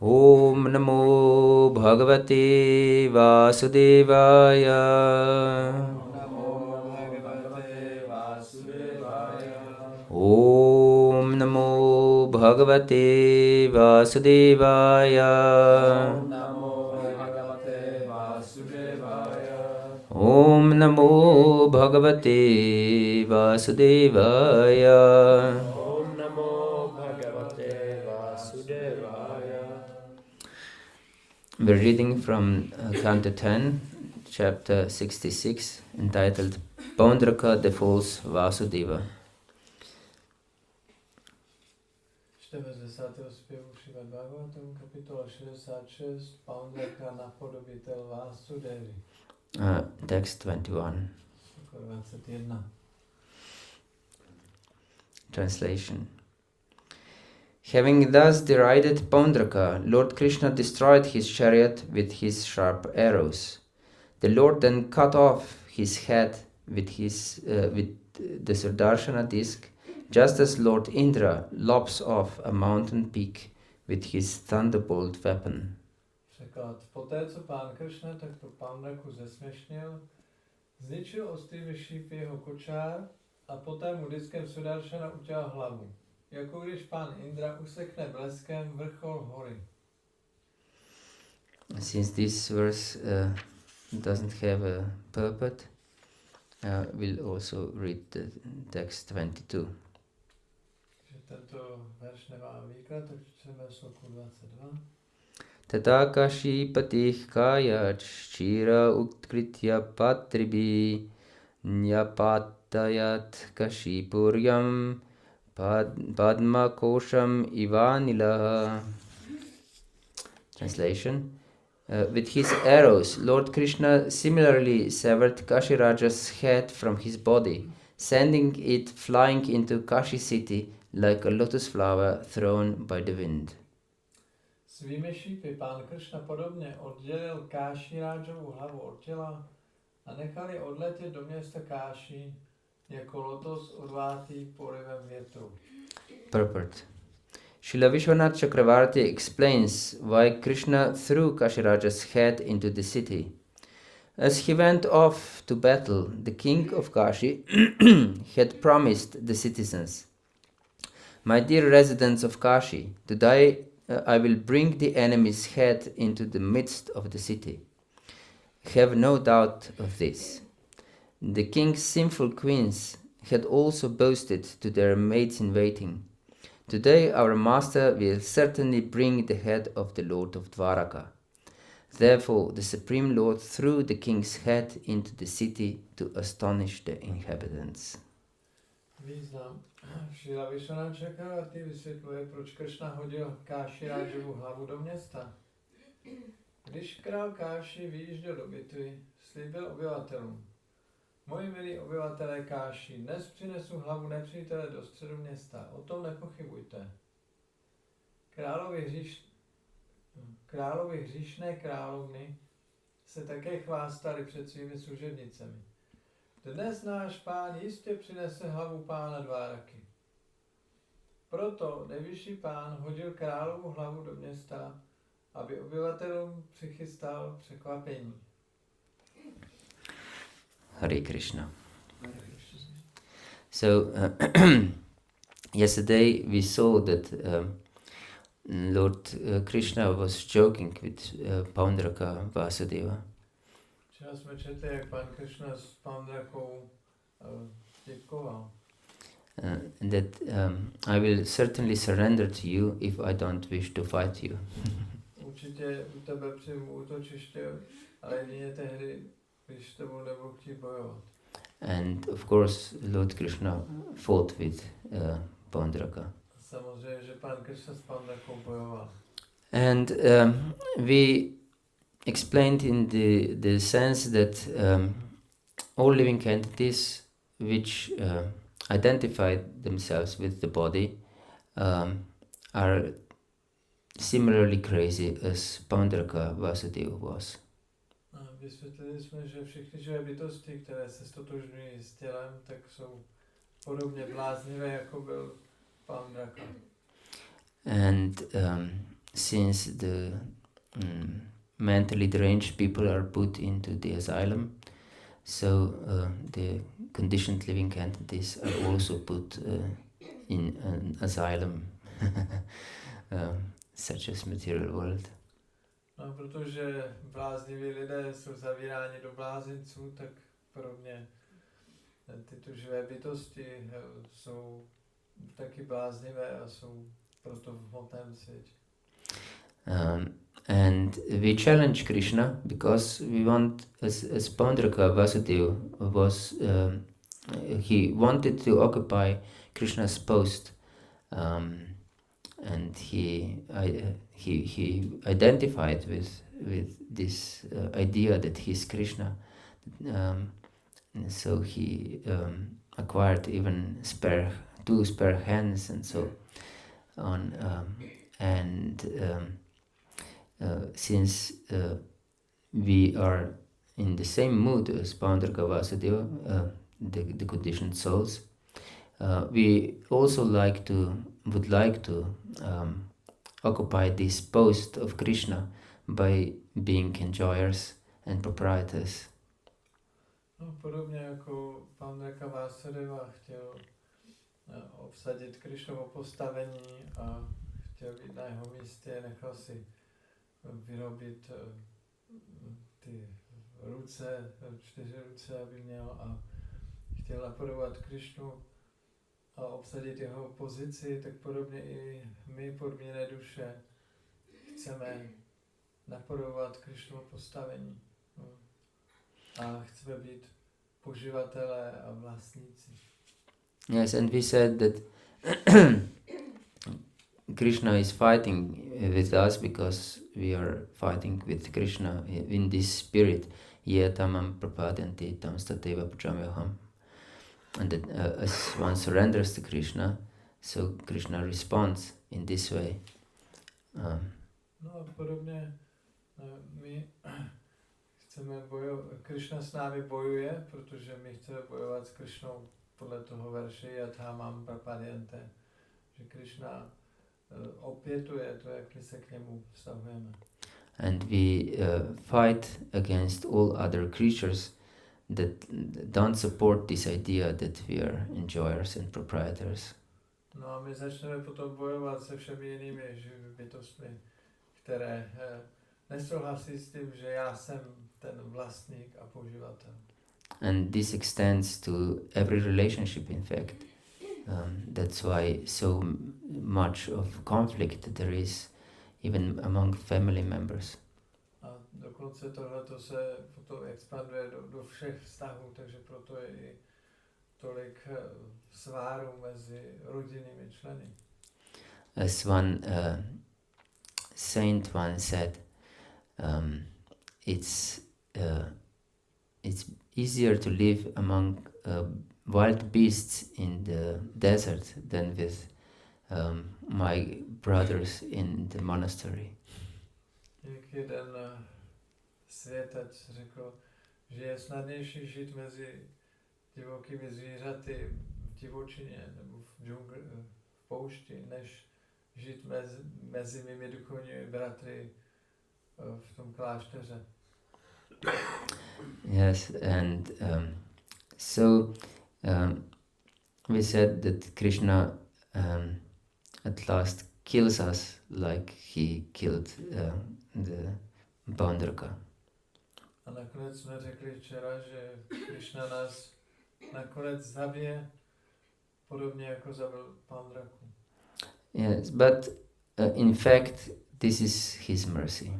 Om Namo Bhagavate Vasudevaya. Om Namo Bhagavate Vasudevaya. Om Namo Bhagavate Vasudevaya. Om Namo Bhagavate Vasudevaya. We're reading from Canto 10, chapter 66, entitled Paundraka the False Vasudeva. Čteme z 10. zpěvu Šrimad Bhagavatam, kapitola 66, Paundraka napodobitel Vásudevy. Text 21. 21. Translation. Having thus derided Paundraka, Lord Krishna destroyed his chariot with his sharp arrows. The Lord then cut off his head with the Sudarshana disc, just as Lord Indra lops off a mountain peak with his thunderbolt weapon. Překlad. Poté, co pán Kršna takto Paundraku zesměšnil, zničil ostrými šípy jeho kočár a poté mu diskem Sudarshana utělal hlavu, jako když pán Indra usekne bleskem vrchol hory. Since this verse doesn't have a purport, we'll also read the text 22. Tento verš nemá výklad, tak čteme sloku 22. Tata kashipatih kayach chira utkritya patribi nyapatayat kashipuryam padma kosham ivanila. Translation. With his arrows, Lord Krishna similarly severed Kashiraja's head from his body, sending it flying into Kashi city like a lotus flower thrown by the wind. Svými šípy pán Kršna podobně oddělil Káširážovu hlavu od těla a nechal ji odletět do města Káši jako lotos odvátý porivem větru. Purport. Srila Vishwanath Chakravarti explains why Krishna threw Kashiraja's head into the city. As he went off to battle, the king of Kashi had promised the citizens, "My dear residents of Kashi, today I will bring the enemy's head into the midst of the city. Have no doubt of this." The king's sinful queens had also boasted to their maids-in-waiting, "Today our master will certainly bring the head of the Lord of Dwaraka." Therefore the Supreme Lord threw the king's head into the city to astonish the inhabitants. Význam. Šrila Vishwanath Chakravarti vysvětluje, proč Kršna hodil Káširážovu hlavu do města. Když král Káši vyjížděl do bitvy, slíbil obyvatelům: "Moji milí obyvatelé Káši, dnes přinesu hlavu nepřítele do středu města, o tom nepochybujte." Královi hříšné královny se také chvástali před svými služebnicemi: "Dnes náš pán jistě přinese hlavu pána Dváraky." Proto nejvyšší pán hodil královu hlavu do města, aby obyvatelům přichystal překvapení. Hare Krishna. So yesterday we saw that Lord Krishna was joking with Paundraka Vasudeva. Včera jsme četli, jak pan Kršna s Paundrakou vtipkoval. That I will certainly surrender to you if I don't wish to fight you. Určitě u tebe přijmu útočiště, ale jedině tehdy, když s tebou nebudu chtít bojovat. And of course Lord Krishna fought with Paundraka. Samozřejmě, že pan Kršna s Paundrakou bojoval. And we explained in the sense that all living entities which identify themselves with the body are similarly crazy as Paundraka Vasudeva was. Vysvětlili jsme, že všechny živé bytosti, které se stotožňují s tělem, tak jsou podobně bláznivé, jako byl Paundraka. And since the mentally deranged people are put into the asylum, so the conditioned living entities are also put in an asylum, such as material world. No, protože blázniví lidé jsou zavíráni do blázenců, tak podobně tyto živé bytosti jsou taky bláznivé a jsou proto v hmotném světě. And we challenge Krishna because we want, as Pandraka Vasudeva was, he wanted to occupy Krishna's post, and he identified with this idea that he's Krishna. So he acquired even two spare hands and so on. Since we are in the same mood as Pandraka Vasudeva, the conditioned souls, we also would like to occupy this post of Krishna by being enjoyers and proprietors. No, podobně jako Pandraka Vasudeva chtěl obsadit Krishnovo postavení a chtěl být na jeho místě, nechal si vyrobit ty ruce, 4 ruce, aby měl, a chtěl napodobovat Krishnu a obsadit jeho pozici, tak podobně i my, podmíněné duše, chceme napodobovat Krishnovo postavení. A chceme být poživatelé a vlastníci. Yes, and we said that Krishna is fighting with us because we are fighting with Krishna in this spirit. Ye tamam prapadanti tam stateva pujamyaham. And that as one surrenders to Krishna, so Krishna responds in this way. No a podobně my chceme Krishna s námi bojuje, protože my chceme bojovat s Krishnou podle toho verše Yatamam prapadyante, že Krishna opětuje to, jak my se k němu vztahujeme. And we fight against all other creatures that don't support this idea that we are enjoyers and proprietors. No a my začneme potom bojovat se všemi jinými živými bytostmi, které nesouhlasí s tím, že já jsem ten vlastník a poživatel. And this extends to every relationship, in fact. That's why so much of conflict there is even among family members. A dokonce tohleto se potom expanduje do všech vztahů, takže proto je i tolik svárů mezi rodinnými členy. As one saint once said, it's easier to live among wild beasts in the desert than with my brothers in the monastery. Jak jeden světec řekl, že je snadnější žít mezi divokými zvířaty v divočině nebo v džungli, v poušti, než žít mezi mými duchovními bratry v tom klášteře. Yes, and so we said that Krishna at last kills us like he killed the Pandraka. A nakonec jsme řekli včera, že Krishna nás nakonec zabije podobně jako zabil Pandraku. Yes, but in fact this is his mercy.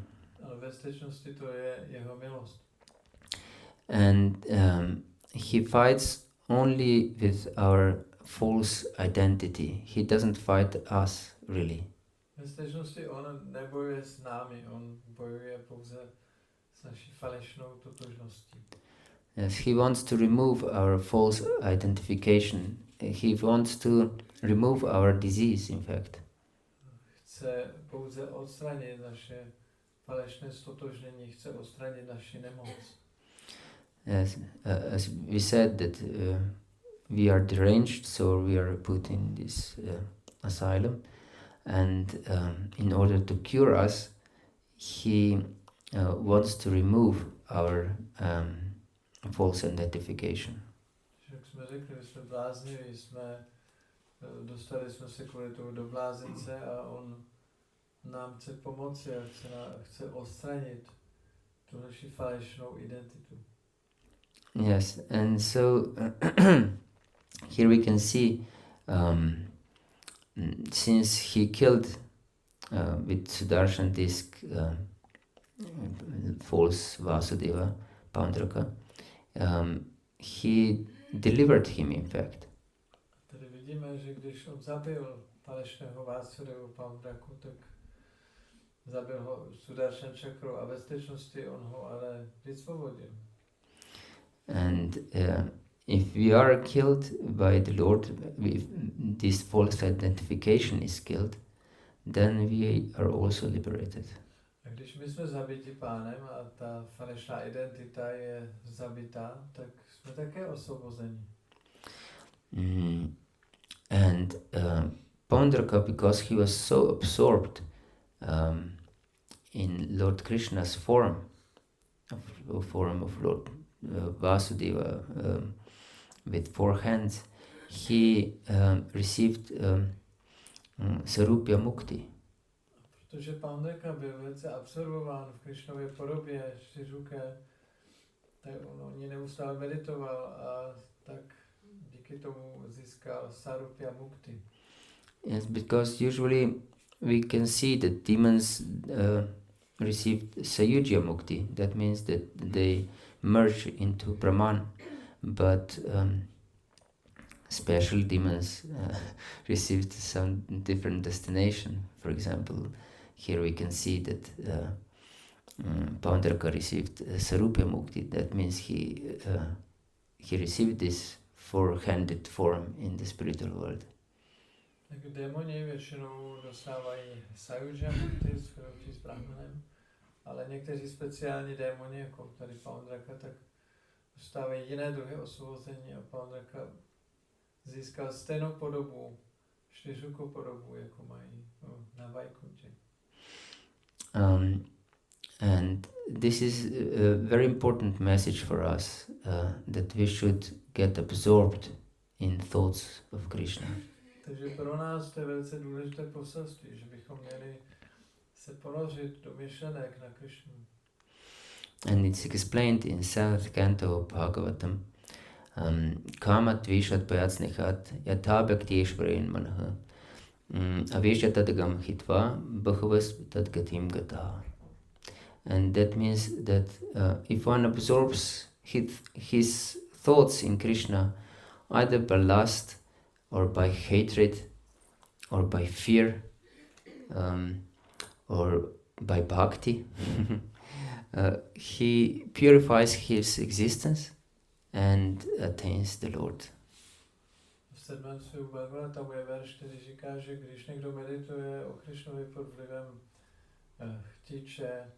Ale ve skutečnosti to je jeho milost. And he fights only with our false identity. He doesn't fight us really. Ve skutečnosti on nebojuje s námi, on bojuje pouze s naší falešnou totožností. Yes, he wants to remove our false identification. He wants to remove our disease, in fact. Chce pouze odstranit naše falešné stotožnění, chce odstranit naši nemoc. Yes, as we said that we are deranged, so we are put in this asylum. and in order to cure us, he wants to remove our false identification. Jak jsme řekli, že jsme blázniví, dostali jsme se kvůli tomu do blázince a on nám chce pomoci a chce odstranit tu naši falešnou identitu. Yes, and so here we can see, since he killed with Sudarshan disk false Vasudeva, Pandraka, he delivered him in fact. Tady vidíme, že když on zabil falešného Vásudevu Pandraku, tak zabil ho Sudarshan čakrou a ve skutečnosti on ho ale vysvobodil. And if we are killed by the Lord, if this false identification is killed, then we are also liberated. A když my jsme zabiti Pánem a ta falešná identita je zabitá, tak jsme také osvobozeni. And Pandraka, because he was so absorbed in Lord Krishna's form of Lord Vasudeva with 4 hands, he received Sarupya Mukti. Protože Pandraka byl velice absorbován v Krishnově podobě čtyřruké, tak on ní neustále meditoval a tak díky tomu získal Sarupya Mukti. Yes, because usually we can see that demons received Sayujya Mukti. That means that they merge into Brahman, but special demons received some different destination. For example, here we can see that Pandraka received Sarupya Mukti. That means he received this 4-handed form in the spiritual world. Tak démoni většinou dostávají Sayujya Mukti s Brahmanem, ale někteří speciální démoni, jako tady Pandraka, tak dostávají jiné druhy osvobození a Pandraka získal stejnou podobu, čtyřrukou podobu, jako mají na Vajkuntě. And this is a very important message for us, that we should get absorbed in thoughts of Krishna. Takže pro nás to je velice důležité poselství, že bychom měli se ponořit do myšlenek na Krishnu. And it's explained in 7th canto of Bhagavatam. Kama tvishat payatsnichat yatha bhakti-yoga manah aveshya tadagam hitva bhagavas tadgatim gata. And that means that if one absorbs his thoughts in Krishna, either by lust or by hatred or by fear or by bhakti, he purifies his existence and attains the Lord. V 7. světu Bhagavata je verš, který říká, že když někdo medituje o Krishnovi pod vlivem chtíče,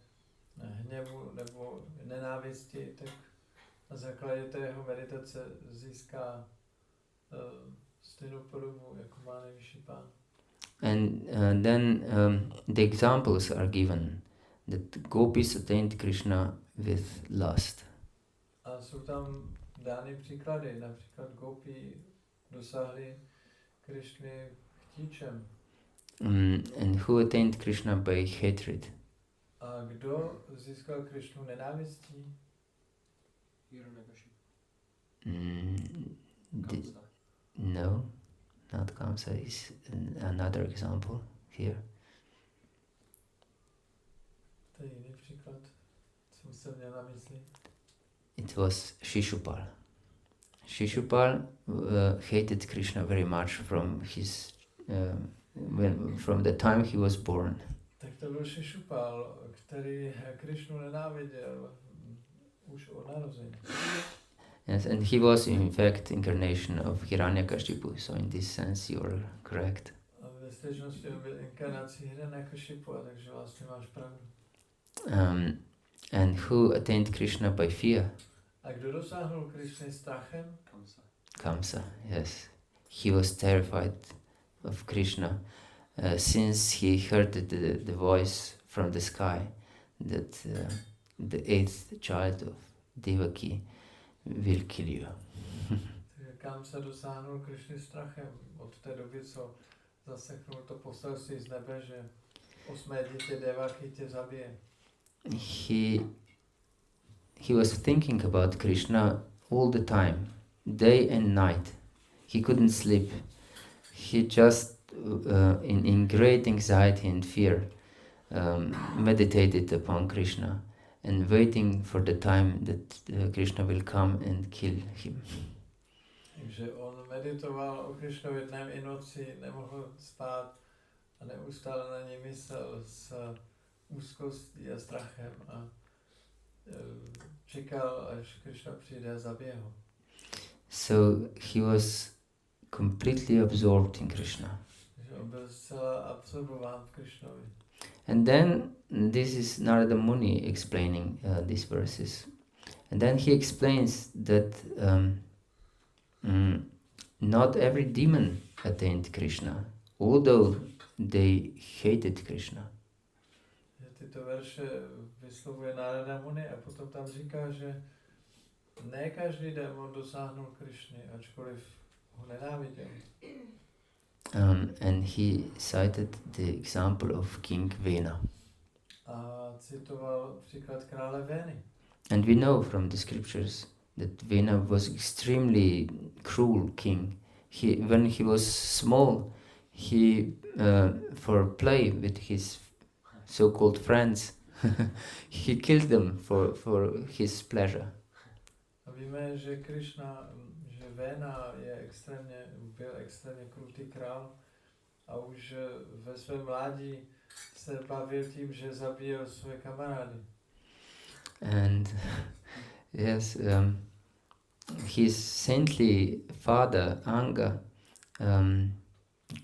hněvu nebo nenávisti, tak na základě té jeho meditace získá stejnou podobu, jako má nejvyšší Pán. And then the examples are given that gopis attained Krishna with lust. A jsou tam dány příklady, například gopi dosáhli Krishny chtíčem. And who attained Krishna by hatred? A kdo získal Krishnu nenávistí? No, not Kamsa is another example here. To je jiný příklad, co jsem měl na mysli. It was Shishupal. Shishupal hated Krishna very much from his from the time he was born. Tak to byl Shishupal, který Krishnu nenáviděl už od narození. Yes, and he was in fact incarnation of Hiranyakashipu, so in this sense you are correct. A ve skutečnosti byl inkarnací Hiranyakashipu, takže vlastně máš pravdu. And who attained Krishna by fear? A kdo dosáhnul Krishny strachem? Kamsa, yes. He was terrified of Krishna since he heard the voice from the sky that the 8th child of Devaki will kill you. Kam se dosáhnul Krišny strachem od té doby, co zaseknul to poselství z nebe, že 8. dítě Devaki tě zabije. He was thinking about Krishna all the time, day and night. He couldn't sleep. He just, in great anxiety and fear, meditated upon Krishna and waiting for the time that Krishna will come and kill him. Takže on meditoval o Krišnovi dnem i noci, nemohl spát a neustále na něj myslel s úzkostí a strachem a čekal, až Krišna přijde a zabije ho. So he was completely absorbed in Krishna. Takže on byl zcela absorbován v Krišnovi. And then this is Narada Muni explaining these verses. And then he explains that not every demon attained Krishna, although they hated Krishna. Tyto verše vyslovuje Narada Muni a potom tam říká, že ne každý démon dosáhnul Krišny, ačkoliv ho nenáviděl. And he cited the example of King Vena. A citoval příklad krále Vény. And we know from the scriptures that Vena was extremely cruel king. When he was small, he for play with his so-called friends, he killed them for his pleasure. A víme, že Krishna, že Véna byl extrémně krutý král a už ve svém mládí se bavil tím, že zabíjel své kamarády. And yes, his saintly father Anga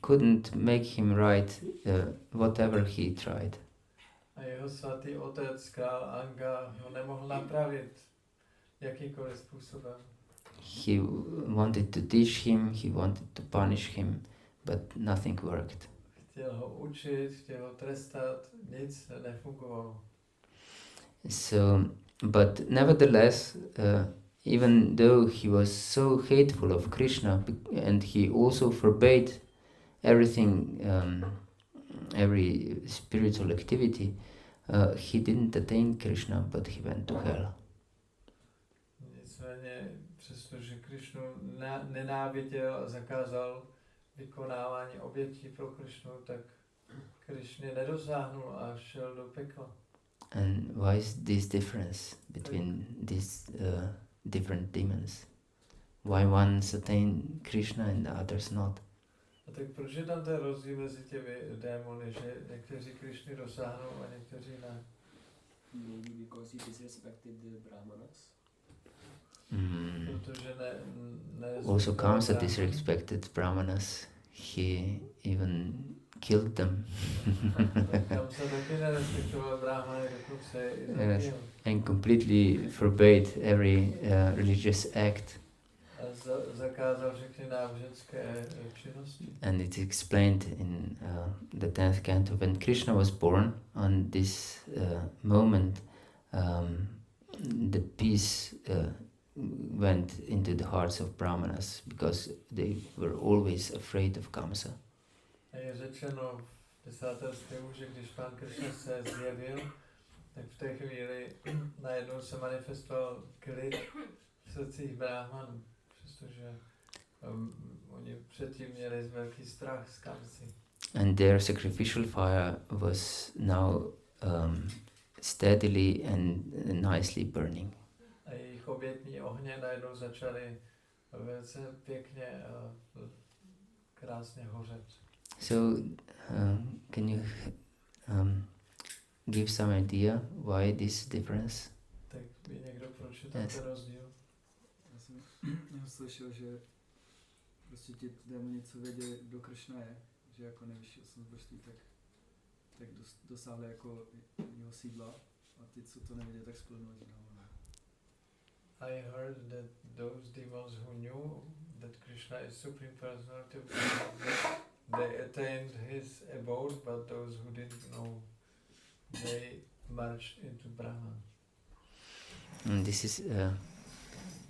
couldn't make him right whatever he tried. A jeho svatý otec, král Anga, ho nemohl napravit jakýkoliv způsobem. He wanted to teach him, he wanted to punish him, but nothing worked. Chtěl ho učit, chtěl ho trestat, nic nefungovalo. So, but nevertheless, even though he was so hateful of Krishna, and he also forbade everything, every spiritual activity, he didn't attain Krishna, but he went to hell. Nicméně, přestože Krišnu nenáviděl a zakázal vykonávání obětí pro Krišnu, tak Krišny nedosáhnul a šel do pekla. And why is this difference between these different demons? Why ones attain Krishna and the others not? A tak proč je tam ten rozdíl mezi těmi démony, že někteří Krišny dosáhnou a někteří ne? Maybe because he disrespected the Brahmanas. Protože Also Kamsa disrespected Brahmanas. He even killed them. Yes, and completely forbade every religious act. And it's explained in the 10th canto. When Krishna was born, on this moment, the peace went into the hearts of Brahmanas because they were always afraid of Kamsa. A je řečeno v 10. stihu, že když Pán Krishna se zjevil, tak v té chvíli najednou se manifestoval klid v srdcích Brahmanů, přestože oni předtím měli velký strach z Kamsy. And their sacrificial fire was now steadily and nicely burning. A jejich obětní ohně najednou začaly velice pěkně a krásně hořet. So, can you give some idea why this difference? Tak ví někdo, proč je tam ten rozdíl? Já jsem slyšel, že prostě ti démoni, co věděli, kdo Krishna je, že jako nejvyšší osobnost božství, tak dosáhli jako jeho sídla a ty, co to nevěděli, tak splnuli. I heard that those demons who knew that Krishna is Supreme Personality of Godhead, they attained his abode, but those who didn't know, they merged into Brahman. And this is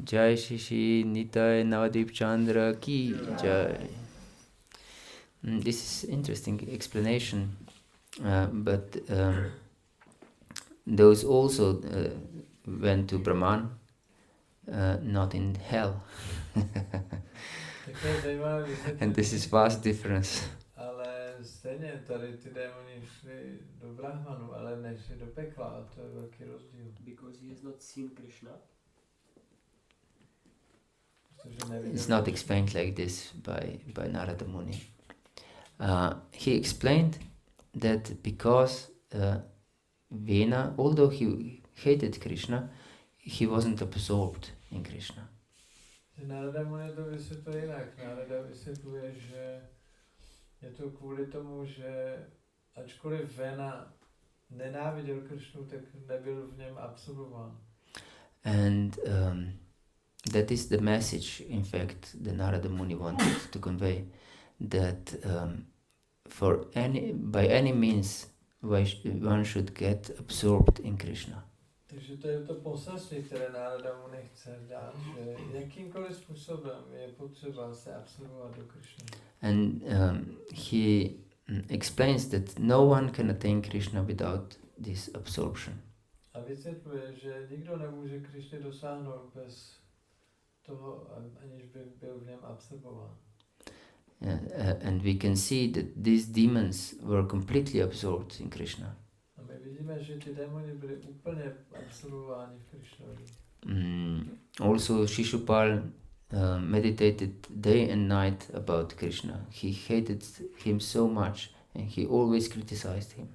Jai Shishi Nitai Navadip Chandra Ki Jai. This is interesting explanation, but those also went to Brahman, not in hell. And this is vast difference. Ale stejně tady ty démoni šli do Brahmanu, ale nešli do pekla, a to je velký rozdíl. Because he has not seen Krishna. It's not explained like this by Narada Muni. He explained that because Vena, although he hated Krishna, he wasn't absorbed in Krishna. Narada Muni to vysvětluje jinak. Narada vysvětluje, že je to kvůli tomu, že ačkoliv Vena nenáviděl Krishnu, tak nebyl v něm absorbován. And that is the message, in fact, that Narada Muni wanted to convey, that by any means one should get absorbed in Krishna. Takže to je to poselství, které Narada Muni chce dát, že jakýmkoliv způsobem je potřeba se absorbovat do Krishny. And he explains that no one can attain Krishna without this absorption. A vysvětluje, že nikdo nemůže Krishny dosáhnout bez toho, aniž by byl v něm absorbován. And we can see that these demons were completely absorbed in Krishna. A my vidíme, že ty démoni byli úplně absorbováni v Krishnovi. Also Shishupal meditated day and night about Krishna. He hated him so much and he always criticized him.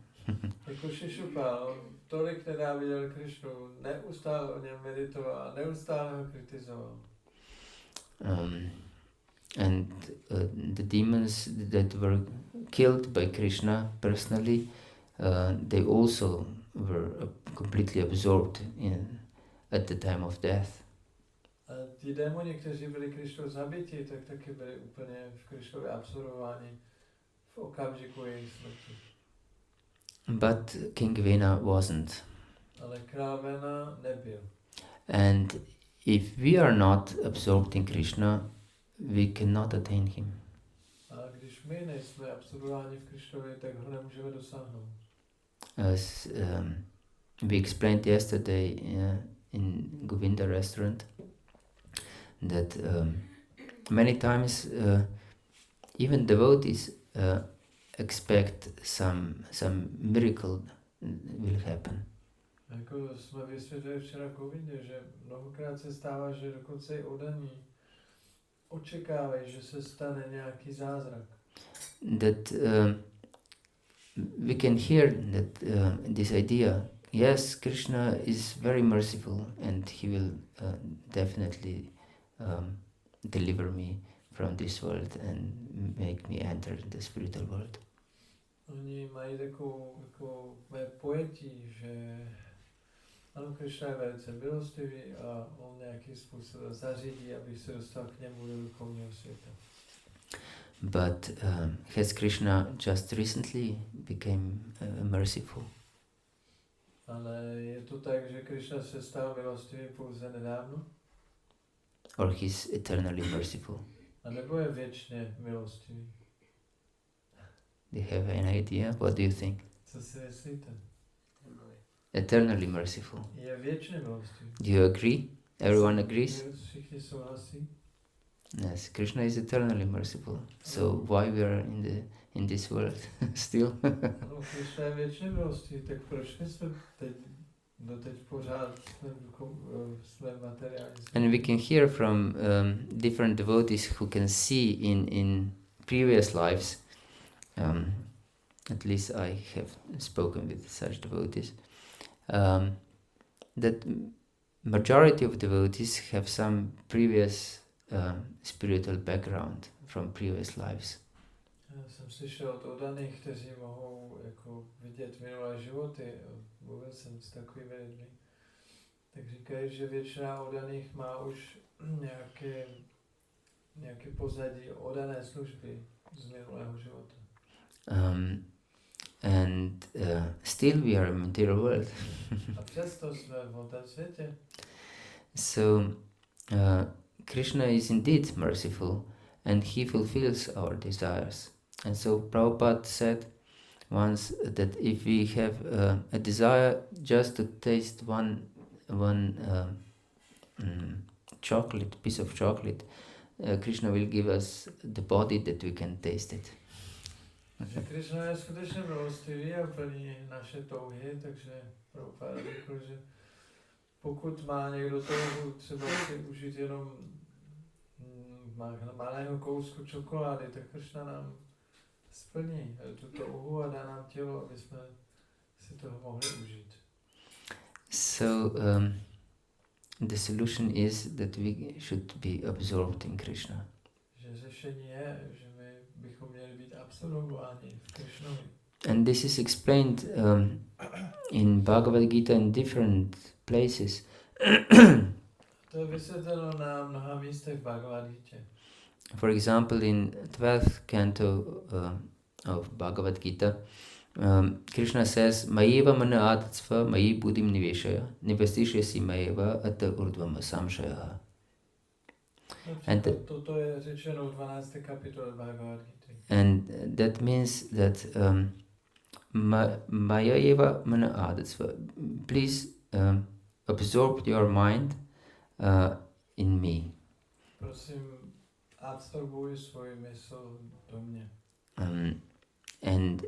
Jako Shishupal tolik nenáviděl Krishnu, neustále o něm meditoval a neustále ho kritizoval. And the demons that were killed by Krishna personally, they also were completely absorbed at the time of death. A ti démoni, kteří byli Krishnou zabiti, tak taky byli úplně v Krishnově absorbováni v okamžiku jejich smrti. But King Vena wasn't. Ale král Vena nebyl. And if we are not absorbed in Krishna, we cannot attain him. A když my nejsme absorbováni v Krishnovi, tak ho nemůžeme dosáhnout. As we explained yesterday in Govinda restaurant, that many times even devotees expect some miracle will happen. Jako jsme vysvětlili včera v Govindě, že mnohokrát se stává, že dokonce i oddaní očekávají, že se stane nějaký zázrak. That we can hear that this idea, yes, Krishna is very merciful and he will definitely deliver me from this world and make me enter the spiritual world. Oni mají takovou pojetí, že ano, Krishna je velice milostivý a on nějakým způsobem zařídí, aby se dostal k němu do duchovního světa. But has Krishna just recently became merciful? Ale je to tak, že Krishna se stal milostivý pouze nedávno? Or he's eternally merciful? A nebo je věčně milostivý? Do you have any idea? What do you think? Co si myslíte? Eternally merciful. Je věčně milostivý. Do you agree? Everyone agrees? Všichni souhlasí? Yes, Krishna is eternally merciful. So why we are in this world still? Ano, Krishna je věčně milostivý, tak proč my jsme doteď pořád jsme materiální? And we can hear from different devotees who can see in previous lives, at least I have spoken with such devotees, that majority of devotees have some previous spiritual background from previous lives. Já jsem slyšel od oddaných, kteří mohou jako vidět minulé životy, mluvil jsem s takovými lidmi, tak říkají, že většina oddaných má už nějaké pozadí oddané služby z minulého života. And still we are in material world. A přesto jsme v hmotném světě. So Krishna is indeed merciful and he fulfills our desires. And so Prabhupada said once that if we have a desire just to taste one chocolate, piece of chocolate, Krishna will give us the body that we can taste it. Že Krishna je skutečně milostivý a plní naše touhy, takže Prabhupada řekl, že pokud má někdo touhu třeba si užít jenom malého kousku čokolády, tak Krishna nám splní tu touhu a dá nám tělo, aby jsme si toho mohli užít. So the solution is that we should be absorbed in Krishna. Že řešení je, že my bychom měli být absorbováni v Krishnovi. And this is explained in Bhagavad-Gita in different places. To je vysvětleno na mnoha místech v Bhagavad-gitě. For example, in 12th canto of Bhagavad Gita, Krishna says, Mayeva mana adatsva mayi buddhim niveshaya nivastishyasi mayeva atta urdvama samshaya. Toto je řečeno v 12. kapitole Bhagavad-gity. And that means that Mayeva mana adatsva. Please absorb your mind in me. Prosím, absorbuj svůj mysl do mě. And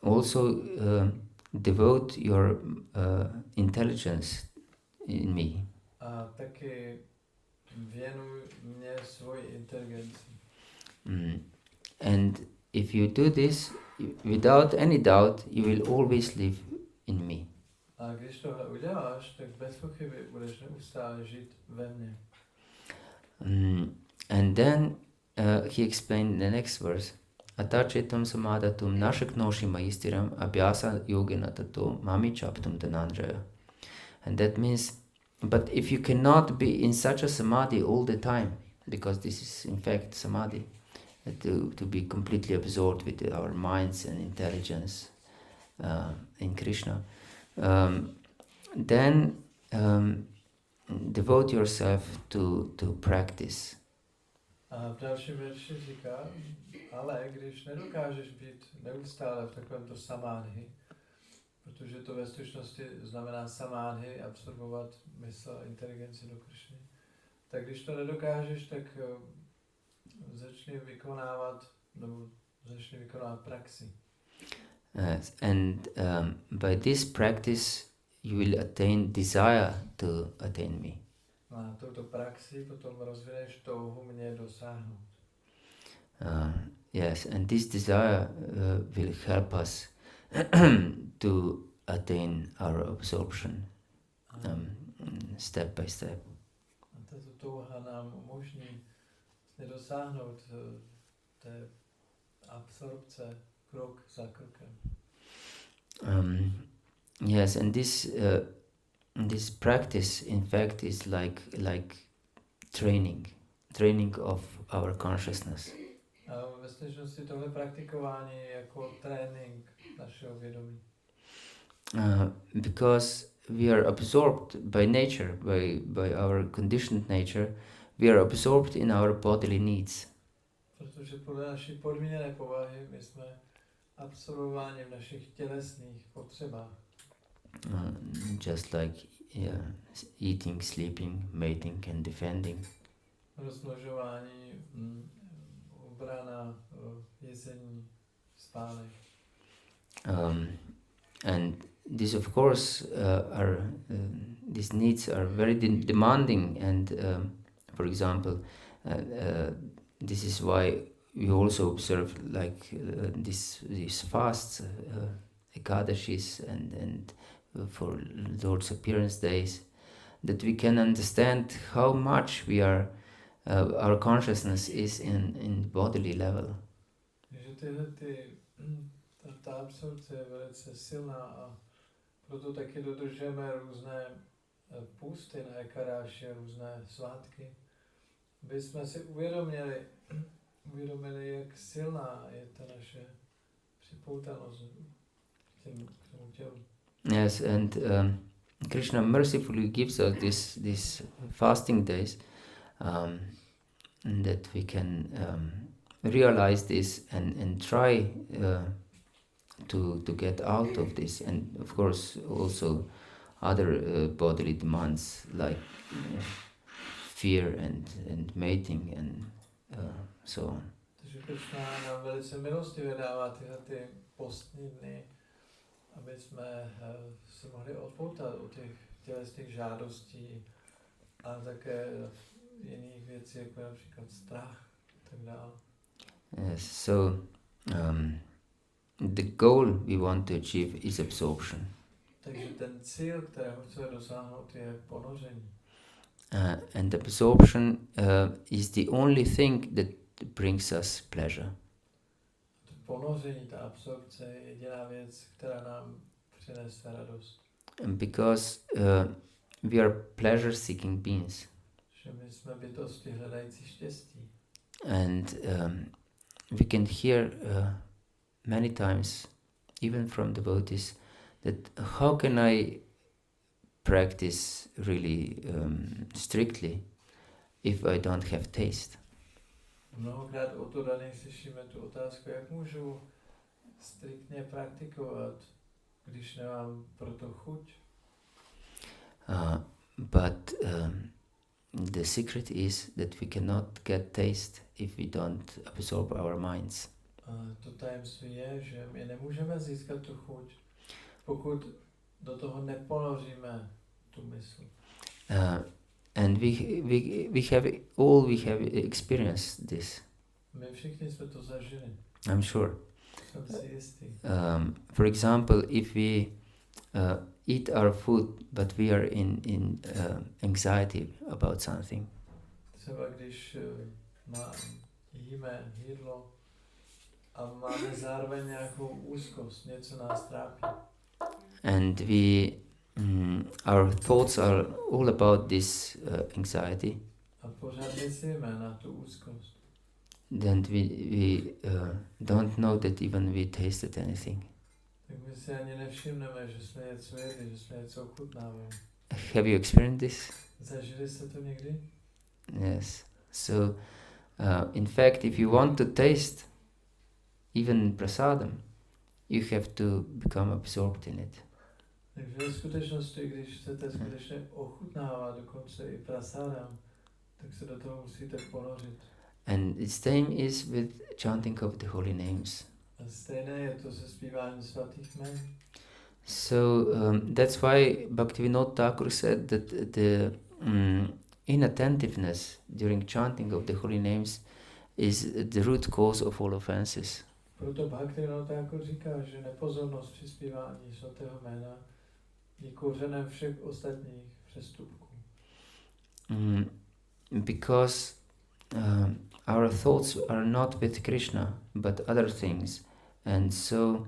also devote your intelligence in me. A taky věnuj mě svoji inteligenci. And if you do this, without any doubt, you will always live in me. A když tohle uděláš, tak bez pochyby budeš neustále žít ve mně. And then he explained the next verse. Atachetam samadatum nashaknoshi maistiram abhyasa yogena tato mami chaptum dhananjaya. And that means, but if you cannot be in such a samadhi all the time, because this is in fact samadhi, to be completely absorbed with our minds and intelligence in Krishna, then devote yourself to practice. A v dalším verši říká, ale když nedokážeš být neustále v takovémto samádhi, protože to ve skutečnosti znamená samádhi, absorbovat mysl a inteligenci do Krishny, tak když to nedokážeš, tak začni vykonávat praxi. And by this practice you will attain desire to attain me. A touto praxi potom rozvineš touhu mě dosáhnout. Yes, and this desire will help us to attain our absorption step by step. A tato touha nám umožní dosáhnout té absorpce krok za krokem. Yes, and this practice in fact is like training of our consciousness. A ve skutečnosti tohle praktikování je jako trénink našeho vědomí. Because we are absorbed by nature, by our conditioned nature, we are absorbed in our bodily needs. Protože podle naší podmíněné povahy my jsme absorbováni v našich tělesných potřebách. Just like eating, sleeping, mating and defending. Rozmnožování, obrana, jezení, spánek. And these of course these needs are very demanding, and for example this is why we also observe like these fasts, ekadashis and for Lord's appearance days, that we can understand how much we are our consciousness is in bodily level. Ta absorpce je velice silná a proto taky dodržujeme různé půsty na ekadáši, různé svátky, aby jsme si uvědomili, jak silná je ta naše připoutanost k tomu tělu. Yes, and Krishna mercifully gives us this fasting days that we can realize this and try to get out of this, and of course also other bodily demands like fear and mating and so on. Takže Krishna nám velice milostivě dává tyhle ty postní dny, aby jsme se mohli odpoutat od těch žádostí a také jiných věcí, jako například strach a tak dále. Yes, so the goal we want to achieve is absorption. Takže ten cíl, kterého chceme dosáhnout, je ponoření. And absorption is the only thing that brings us pleasure. To ponoření, ta absorpce je jediná věc, která nám přinese radost. And because we are pleasure-seeking beings. Že my jsme bytosti hledající štěstí. And we can hear many times, even from devotees, that how can I practice really strictly if I don't have taste? Mnohokrát od oddaných slyšíme tu otázku, jak můžu striktně praktikovat, když nemám proto chuť. But the secret is that we cannot get taste if we don't absorb our minds. To tajemství je, že my nemůžeme získat tu chuť, pokud do toho neponoříme tu mysl. And we have experienced this. My všichni jsme to zažili. I'm sure. Jsem si jistý. For example, if we eat our food, but we are in anxiety about something. Třeba když jíme jídlo a máme zároveň nějakou úzkost, něco nás trápí. And our thoughts are all about this anxiety. A pořád myslíme na tu úzkost. Then we don't know that even we tasted anything. Tak my si ani nevšimneme, že jsme něco jedli, že jsme něco ochutnávali. Have you experienced this? Zažili jste to někdy? Yes. So, in fact, if you want to taste even prasadam, you have to become absorbed in it. Takže ve skutečnosti, když chcete skutečně ochutnávat dokonce i prasadam, tak se do toho musíte ponořit. And the same is with chanting of the holy names. A stejné je to se zpíváním svatých jmen. So that's why Bhaktivinoda Thakur said that the inattentiveness during chanting of the holy names is the root cause of all offenses. Proto Bhaktivinoda Thakur říká, že nepozornost při zpívání svatého jména je kořenem všech ostatních přestupků. Because our thoughts are not with Krishna, but other things, and so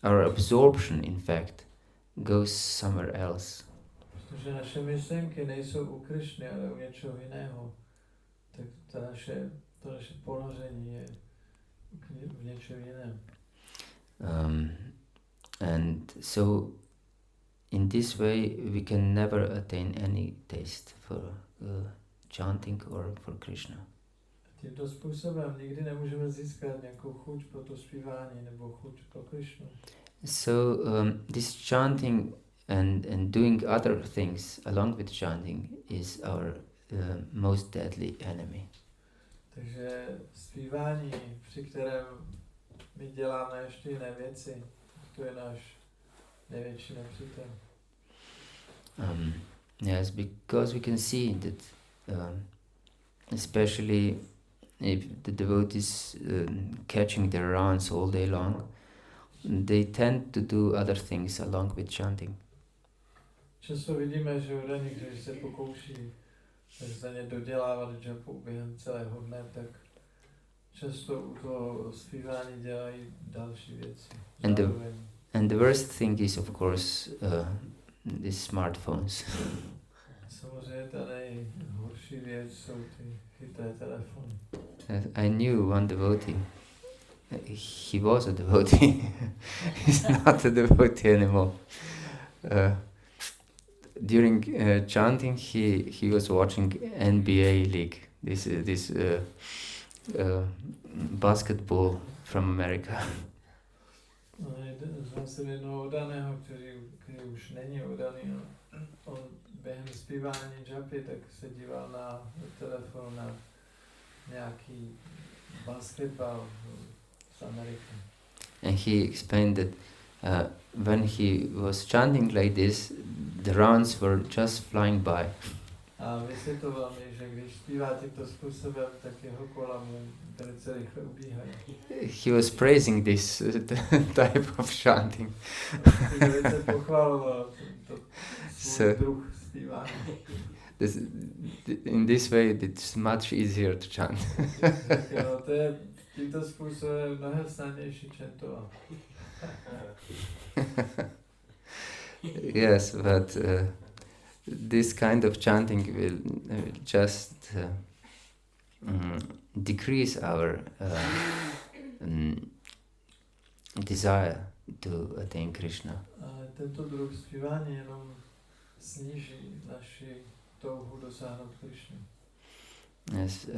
our absorption, in fact, goes somewhere else. Protože naše myšlenky nejsou u Krišny, ale u něčeho jiného, tak to naše ponoření je v něčem jiném. And so, in this way, we can never attain any taste for chanting or for Krishna. Tímto způsobem nikdy nemůžeme získat nějakou chuť pro to zpívání nebo chuť pro Krišnu. So this chanting and doing other things along with chanting is our most deadly enemy. Takže zpívání, při kterém my děláme ještě jiné věci, to je náš největší nepřítel. Yes, because we can see that especially if the devotees catching their rounds all day long, they tend to do other things along with chanting. Často vidíme, že oddaní, když se pokouší takzvaně dodělávat jumpu během celého dne, tak často u toho zpívání dělají další věci. And the worst thing is, of course, these smartphones. samozřejmě ta nejhorší věc jsou ty chytré telefony. I knew one devotee. He was a devotee. He's not a devotee anymore. During chanting, he was watching NBA League. This basketball from America. Znal jsem jednoho oddaného, který už není oddaný. On během zpívání džapy tak se díval na telefon na nějaký basketbal z Ameriky. And he explained that when he was chanting like this, the rounds were just flying by. A vysvětloval mi, že když zpívá tímto způsobem, tak jeho kola mu velice rychle ubíhají. He was praising this type of chanting. Velice pochvaloval svůj druh zpívání. In this way, it's much easier to chant. No, to je tímto způsobem mnohem snadnější chantovat. Yes, but this kind of chanting will just decrease our desire to attain Krishna. Ale tento druh zpívání jenom sníží naši touhu dosáhnout Krishny. Yes,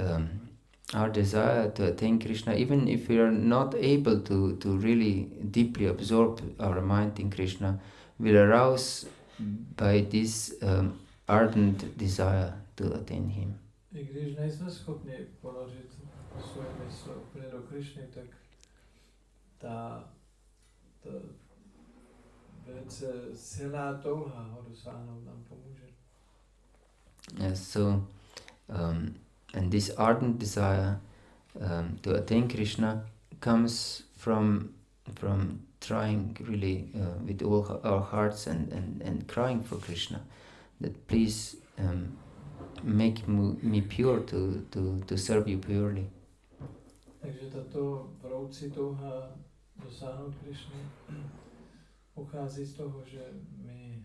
our desire to attain Krishna, even if we are not able to really deeply absorb our mind in Krishna, will arouse by this ardent desire to attain Him. I když nejsme schopni ponořit svůj mysl úplně do Krishny, tak ta velice silná touha ho dosáhnout nám pomůže. Yes, so and this ardent desire to attain Krishna comes from trying really with all our hearts and crying for Krishna, that please make me pure to serve you purely. Takže tato vroucí touha dosáhnout Krishny pochází z toho, že my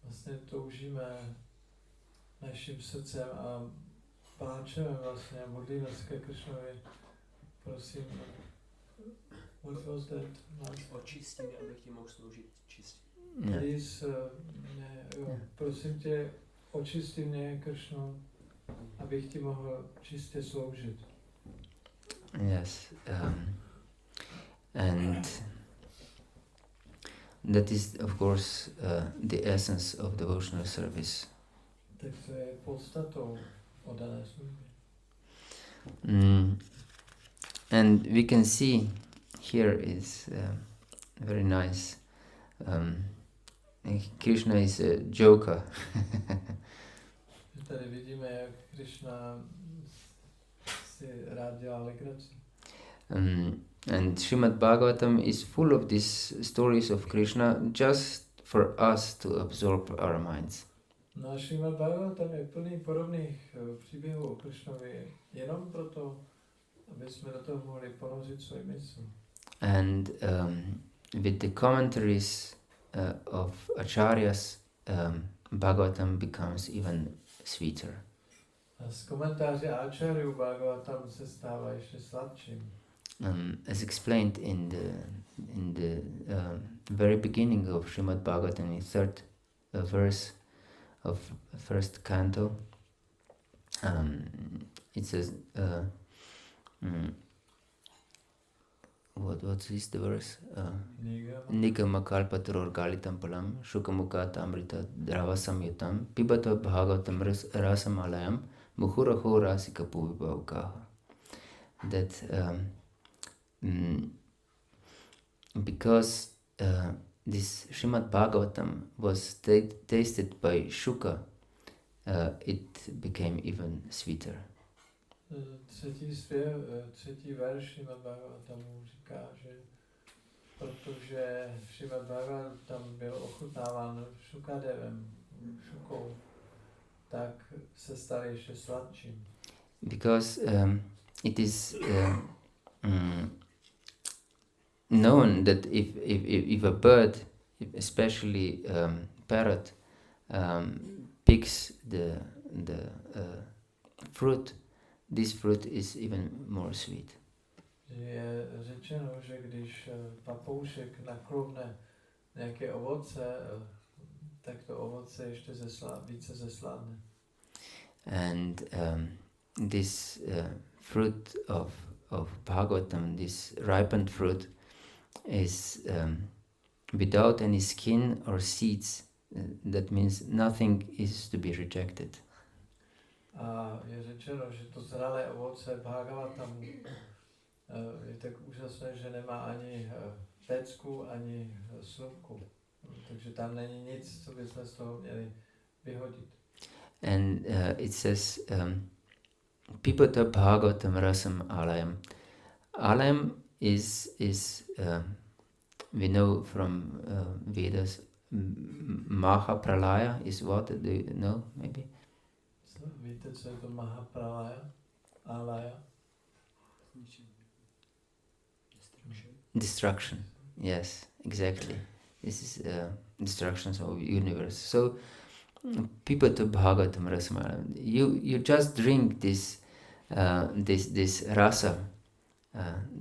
vlastně toužíme naším srdcem a pláčeme vlastně a modlíme se ke Krishnovi. Prosím, what was that? Očisti mě, abych ti mohl sloužit čistě. Please, prosím tě, očisti mě, Krishno, abych ti mohl čistě sloužit. Yes, and that is, of course, the essence of devotional service. Tak to je podstatou oddané služby. And we can see here is very nice. Krishna is a joker. Tady vidíme, jak Krishna si rád dělá legraci. And Srimad Bhagavatam is full of these stories of Krishna just for us to absorb our minds. No a Srimad Bhagavatam je plný podobných příběhů o Krishnovi jenom proto, aby jsme do toho mohli ponořit svůj mysl. And with the commentaries of acharyas, Bhagavatam becomes even sweeter. A z komentáře Acharyů Bhagavatam se stává ještě sladším. As explained in the very beginning of Srimad Bhagavatam, in third verse of first canto, it says, what is the verse? Nigama kalpataror galitam palam shukamukha tamrita dravasamyutam pibata bhagavatam rasamalayam muhuraho rasika puvibhaukaha. That because this Srimad Bhagavatam was tasted by Shuka, it became even sweeter. Třetí verš Srimad Bhagavatamu říká, že protože Srimad Bhagavatam byl ochutnáván Shukadevem, Shukou, tak se stal ještě sladším. Because it is known that if a bird, especially parrot, picks the fruit, this fruit is even more sweet. Je řečeno, že když papoušek nakloubne nějaké ovoce, tak to ovoce ještě více zesládne. And this fruit of Bhagavatam, this ripened fruit, is without any skin or seeds. That means nothing is to be rejected. A je řečeno, že to zralé ovoce Bhagavatamu je tak úžasné, že nemá ani pecku, ani slupku. Takže tam není nic, co bychom z toho měli vyhodit. And it says, Pipata Bhagavatam Rasam Alayam. Alayam is we know from Vedas, Maha Pralaya is what? Do you know, maybe? Víte, co je to Maha Pralaya? Alaya? Destruction. Yes, exactly. This is destruction of universe. So, Pipata Bhagavatam Rasam Alayam. You just drink this rasa,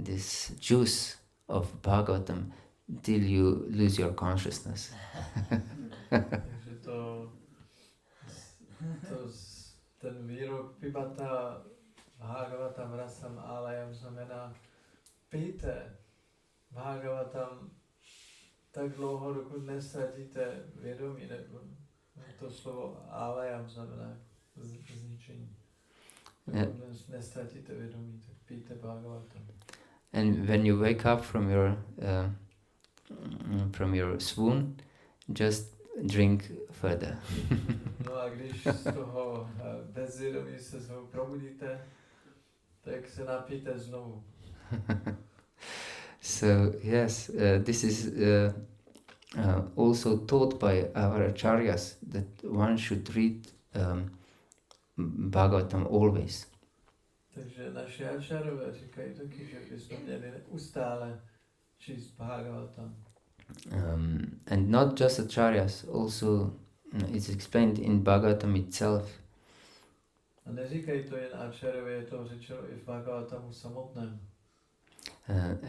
this juice of Bhagavatam till you lose your consciousness. Takže ten výrok Pipata Bhagavatam Rasam Alayam znamená pijte Bhagavatam tak dlouho, dokud nestratíte vědomí. To slovo Alayam znamená zničení. Dokud nestratíte vědomí, tak pijte Bhagavatam. And when you wake up from your swoon, just drink further. No a když z toho bezvědomí se znovu probudíte, tak se napijte znovu. So yes, this is also taught by our acharyas that one should read Bhagavatam always. Takže naše ačarové říkají taky, že bychom měli neustále číst Bhagavatam. And not just acharyas, also it's explained in Bhagavatam itself. A neříkají to jen ačarové, je to řečeno i v Bhagavatamu samotném.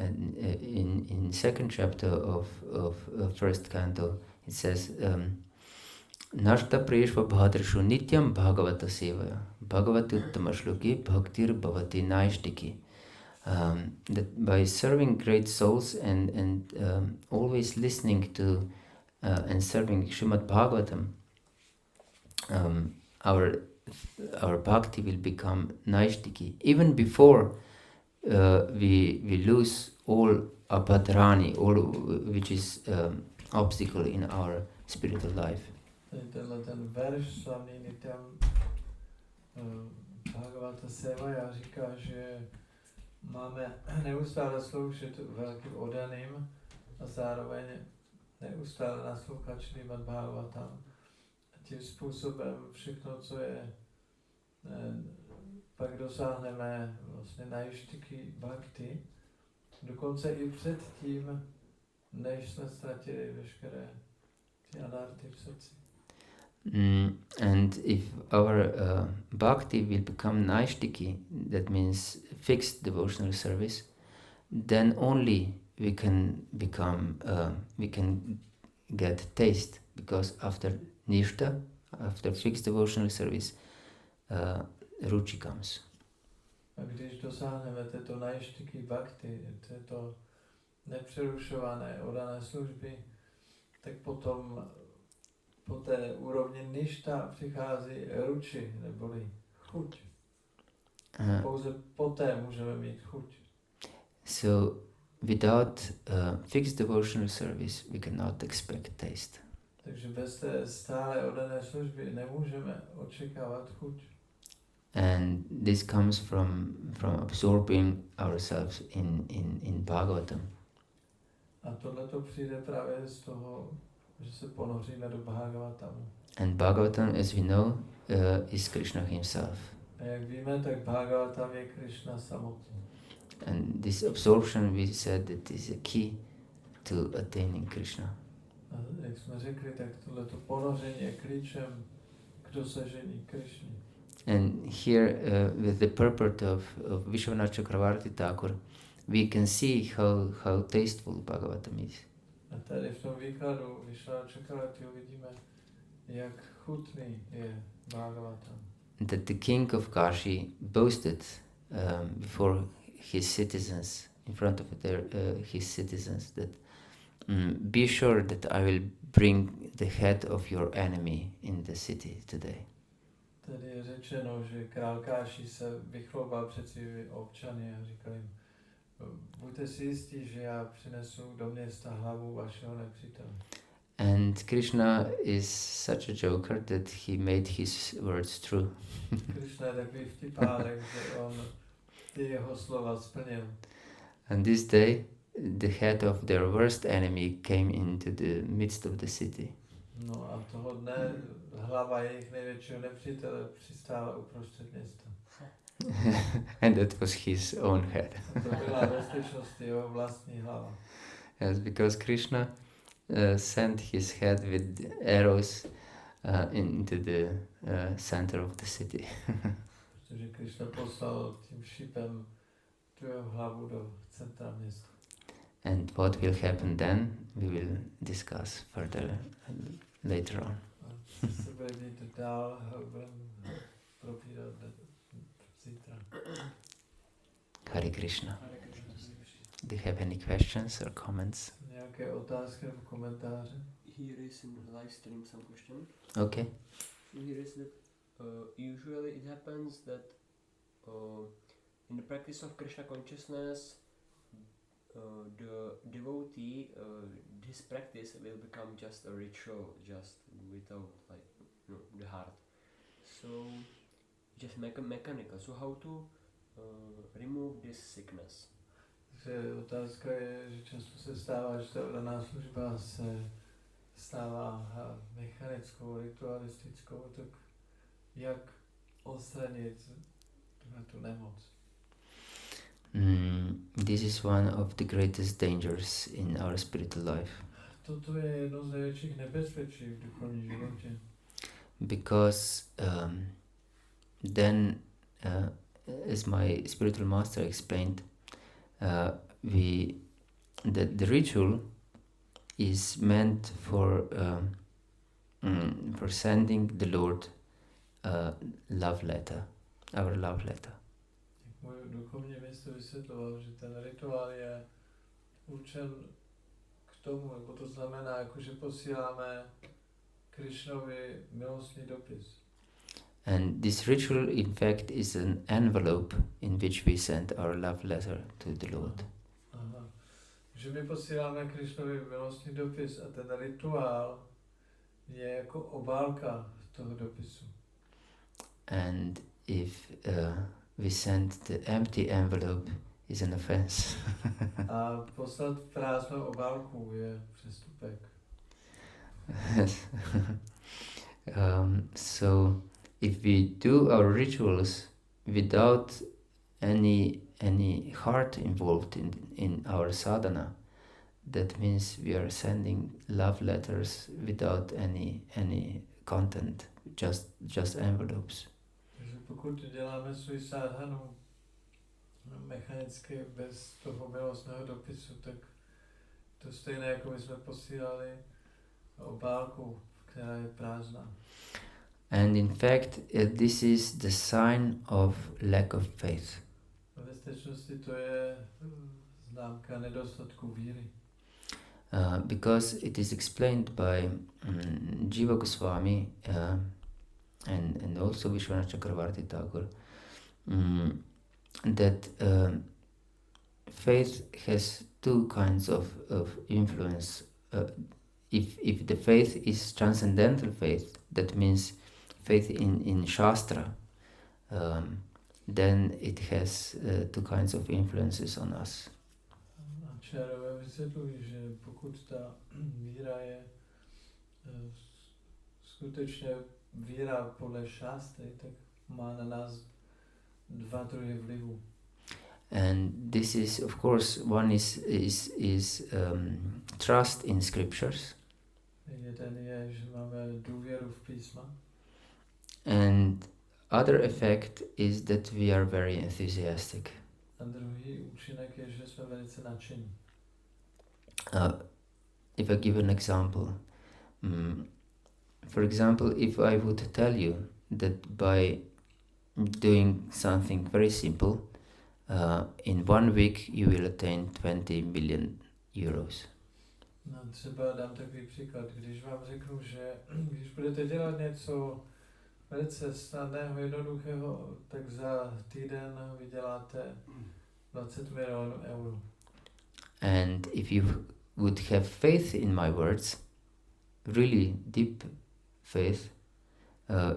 And in second chapter of first canto, it says, Nashta preshva bhadrishu nityam bhagavata sevaya bhagavatuttama shloki bhaktir bhavati naishtiki. That by serving great souls and always listening to and serving Srimad Bhagavatam, our bhakti will become naishtiki. Even before we lose all abhadrani, all which is obstacle in our spiritual life. Tenhle ten verš slavný Nityam Bhagavata Sevaya říká, že máme neustále sloužit velkým odaným a zároveň neustále naslouchat Srimad Bhagavatam. A tím způsobem všechno, co je, pak dosáhneme vlastně najištiky bhakti, dokonce i před tím, než jsme ztratili veškeré ty anarty v srdci. And if our bhakti will become naishtiki, that means fixed devotional service, then only we can become, we can get taste, because after nishta, after fixed devotional service, ruchi comes. A když dosáhneme této najištiky bhakti, této nepřerušované odané služby, tak potom po té úrovni ništa přichází ruči, neboli chuť. Pouze poté můžeme mít chuť. So without fixed devotional service, we cannot expect taste. Takže bez té stále odané služby nemůžeme očekávat chuť. And this comes from absorbing ourselves in Bhagavatam. A tohleto přijde právě z toho, že se ponoříme do Bhagavatamu. And Bhagavatam, as we know, is Krishna himself. A jak víme, tak Bhagavatam je Krishna samotný. And this absorption, we said, that is a key to attaining Krishna. A jak jsme řekli, tak tohleto ponoření je klíčem k k dosažení Krišny. And here, with the purport of Vishwanath Chakravarti Thakur, we can see how tasteful Bhagavatam is. A tady v tom výkladu Vishwanath Chakravartiho vidíme, jak chutný je Bhagavatam. That the king of Kashi boasted before his citizens, in front of his citizens, that be sure that I will bring the head of your enemy in the city today. Tady je řečeno, že král Káši se vychloubal před svými občany a říkal jim, buďte si jistí, že já přinesu do města hlavu vašeho nepřítele. And Krishna is such a joker that he made his words true. Krishna je takový vtipálek, že on ty jeho slova splnil. And this day, the head of their worst enemy came into the midst of the city. No a toho dne hlava jejich největšího nepřítele přistála uprostřed města. And that was his own head. A to byla ve skutečnosti jeho vlastní hlava. Yes, because Krishna sent his head with arrows into the center of the city. Protože Krishna poslal tím šipem tu jeho hlavu do centra města. And what will happen then, we will discuss further later on. A co se bude dít dál, budeme probírat zítra. Hare Krishna. Do you have any questions or comments? Nějaké otázky nebo komentáře? Here is in the live stream some question. Okay. Here is that usually it happens that in the practice of Krishna consciousness, the devotee, his practice will become just a ritual, just without the heart. So just mechanical. So how to remove this sickness? Takže otázka je, že často se stává, že ta oddaná služba se stává mechanickou, ritualistickou, tak jak odstranit tu nemoc? This is one of the greatest dangers in our spiritual life. Toto je jedno z největších nebezpečí v duchovním životě. Because then, as my spiritual master explained, the ritual is meant for sending the Lord love letter, our love letter. Můj duchovní mistr vysvětloval, že ten rituál je určen k tomu, nebo to znamená, jako že posíláme Krishnovi milostný dopis. And this ritual, in fact, is an envelope in which we send our love letter to the Lord. Aha. Že my posíláme Krishnovi milostný dopis a ten rituál je jako obálka toho dopisu. And if we send the empty envelope, is an offense. A poslat prázdnou obálku je přestupek. So if we do our rituals without any heart involved in our sadhana, that means we are sending love letters without any content, just envelopes. Takže pokud děláme svůj sadhanu mechanicky bez toho milostného dopisu, tak to stejné, jako my jsme posílali obálku, která je prázdná. And in fact, this is the sign of lack of faith. A ve skutečnosti to je známka nedostatku víry. Because it is explained by Jiva Goswami and also Vishwanath Chakravarti Thakur that faith has two kinds of influence. If the faith is transcendental faith, that means faith in Shastra, then it has two kinds of influences on us. Čárové vysvětlují, že pokud ta víra je skutečně víra podle šástry, tak má na nás dva druhy vlivu. And this is, of course, one is trust in scriptures. Jeden je, že máme důvěru v písma. And other effect is that we are very enthusiastic. A druhý účinek je, že jsme velice nadšení. If I give an example, for example, if I would tell you that by doing something very simple, in 1 week you will attain 20 million euros. No, třeba dám takový příklad, když vám řeknu, že když budete dělat něco velice snadného, jednoduchého, tak za týden vyděláte 20 milionů eur. And if you would have faith in my words, really deep faith,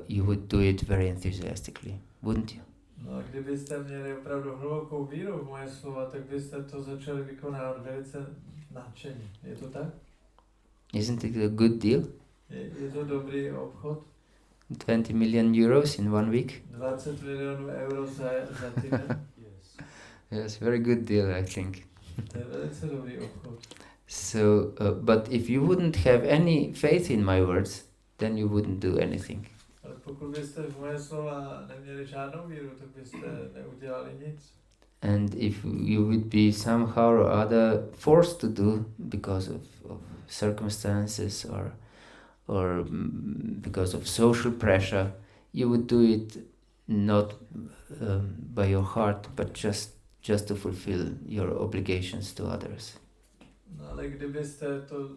you would do it very enthusiastically, wouldn't you? No a kdybyste měli opravdu hlubokou víru v moje slova, tak byste to začali vykonávat velice nadšeně. Je to tak? Isn't it a good deal? Je to dobrý obchod? 20 million euros in 1 week? 20 milionů euro za týden? Yes, very good deal, I think. To je velice dobrý obchod. So, but if you wouldn't have any faith in my words, then you wouldn't do anything. Ale pokud byste v moje slova neměli žádnou víru, tak byste neudělali nic. And if you would be somehow or other forced to do because of circumstances or because of social pressure, you would do it not by your heart, but just to fulfill your obligations to others. No ale kdybyste to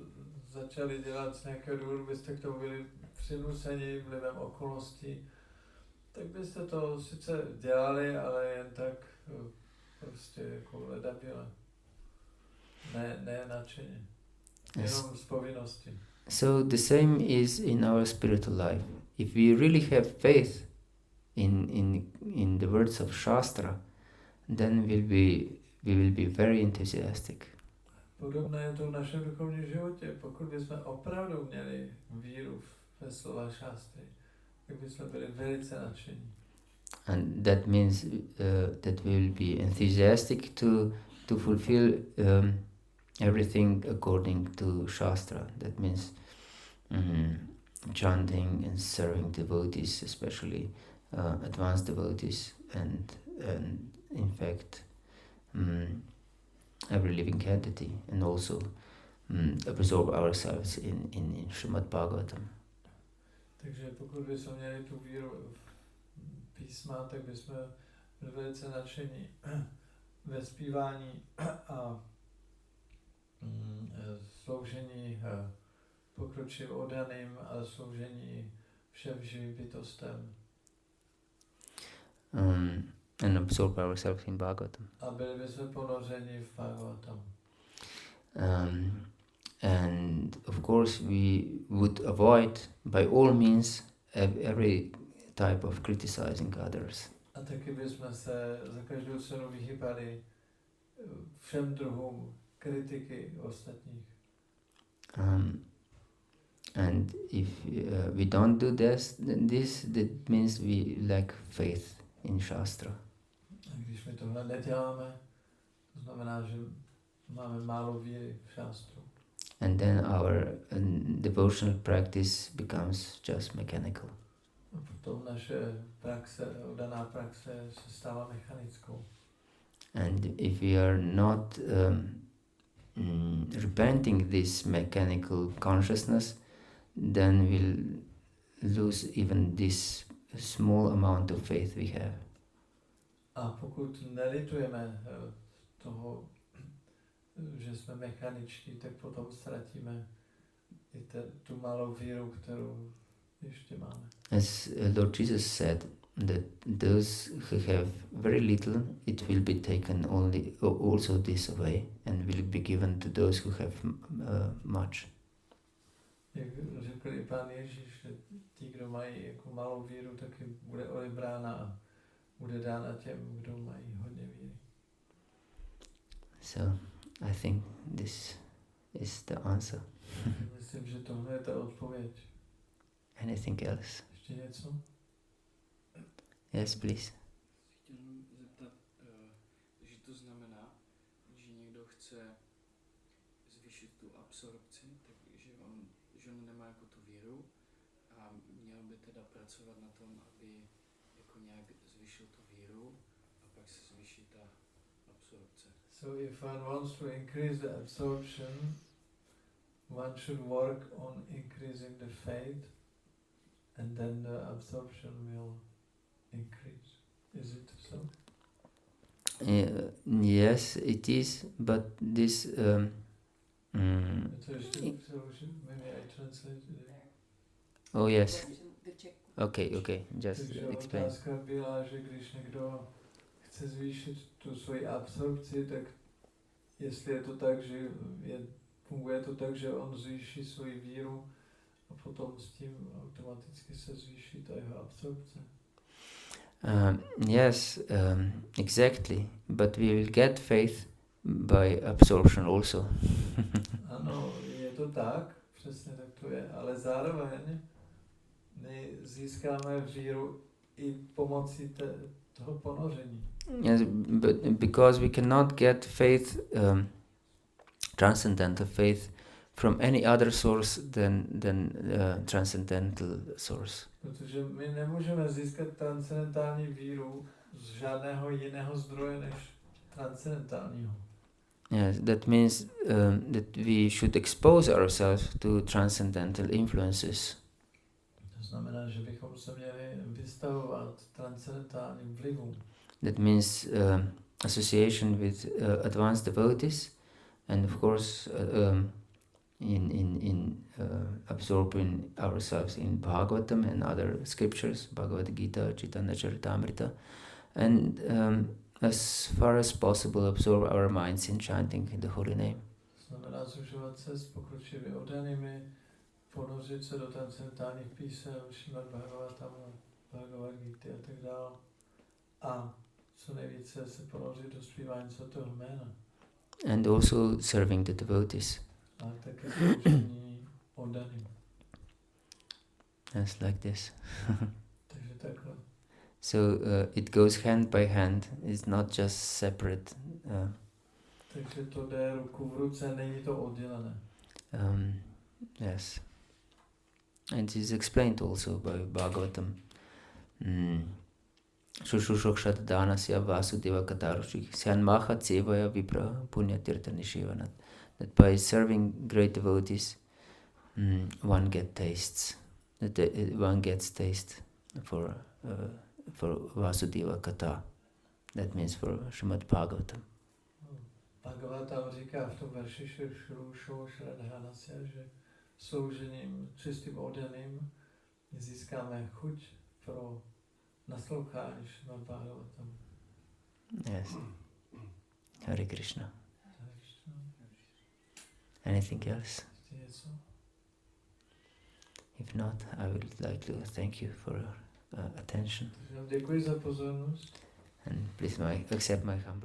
začali dělat z nějakého důvodu, byste k tomu byli přinuceni vlivem okolností, tak byste to sice dělali, ale jen tak prostě jako ledabile. Ne nadšeně. Jenom z povinnosti. So the same is in our spiritual life. If we really have faith in the words of Shastra, then we will be very enthusiastic. Podobné je to v našem duchovním životě. Pokud bychom opravdu měli víru ve slova šástry, tak bychom byli velice nadšení. And that means that we will be enthusiastic to fulfill everything according to Shastra. That means chanting and serving devotees, especially advanced devotees, and in fact every living entity, and also absorb ourselves in Srimad Bhagavatam. Takže pokud bychom měli tu víru v písma, tak bychom byli velice nadšení ve zpívání a sloužení pokročilým oddaným a sloužení všem živým bytostem. And absorb ourselves in Bhagavatam. A byli bychom ponořeni v Bhagavatam. And of course we would avoid by all means every type of criticizing others. A taky bychom se za každou cenu vyhýbali všem druhům kritiky ostatních. And if we don't do this, that means we lack faith in Shastra. A když my tohle neděláme, to znamená, že máme málo víry v šástru. And then our devotional practice becomes just mechanical. A potom naše praxe, daná praxe se stává mechanickou. And if we are not repenting this mechanical consciousness, then we'll lose even this small amount of faith we have. A pokud nelitujeme toho, že jsme mechaničtí, tak potom ztratíme i tu malou víru, kterou ještě máme. As Lord Jesus said, that those who have very little, it will be taken also this away, and will be given to those who have much. Jak řekl i Pán Ježíš, že ti, kdo mají jako malou víru, taky bude odebrána a bude dána těm, kdo mají hodně víry. So I think this is the answer. Myslím, že tohle je ta odpověď. Anything else? Ještě něco? Yes, please. Chtěl jsem zeptat, že to znamená, že někdo chce zvýšit tu absorpci, takže on nemá jako tu víru a a měl by teda pracovat na tom, aby jako nějak zvýšil tu víru a pak se zvýší ta absorpce. So if one wants to increase the absorption, one should work on increasing the faith, and then the absorption will increase. Is it so? Yes, it is, but this Maybe I translated it. oh yes. Okay, just Takže explain. otázka byla, že když někdo chce zvýšit tu svoji absorpci, tak jestli je to tak, že funguje to tak, že on zvýší svoji víru a potom s tím automaticky se zvýší ta jeho absorpce. Yes, exactly. But we will get faith by absorption also. Ano, je to tak, přesně tak to je, ale zároveň my získáme víru i pomocí toho ponoření. Yes, but because we cannot get faith, transcendental faith, from any other source than transcendental source. Protože my nemůžeme získat transcendentální víru z žádného jiného zdroje než transcendentálního. Yes, that means that we should expose ourselves to transcendental influences. To znamená, že bychom se měli vystavovat transcendentálním vlivům. That means association with advanced devotees, and of course in absorbing ourselves in Bhagavatam and other scriptures, Bhagavad-gita, Chaitanya-charitamrita, and as far as possible absorb our minds in chanting the holy name. Znamená zužovat se s pokročilými oddanými, ponořit se do transcendentálních písem, Šrimad Bhagavatamu, Bhagavad-gity a tak dále. A co nejvíce se ponořit do zpívání svatého jména. And also serving the devotees. A také sloužení oddaným. Yes, like this. Takže takhle. So it goes hand by hand. It's not just separate. Takže to jde ruku v ruce, není to oddělené. Yes. And it is explained also by Bhagavatam. Shushushokshad dhanasya vasudeva katarushik syanmaha tsevaya vipra punyatirtha nishivanat. That by serving great devotees, one gets taste for Vasudeva Kata. That means for Srimad Bhagavatam. Bhagavatam říká v tom verši Shrušoshradhanasya, že sloužením čistým oddaným získáme chuť pro naslouchání Srimad Bhagavatam. Yes. Hare Krishna. Anything else? If not, I would like to thank you for your attention. Děkuji za pozornost. And please accept my humble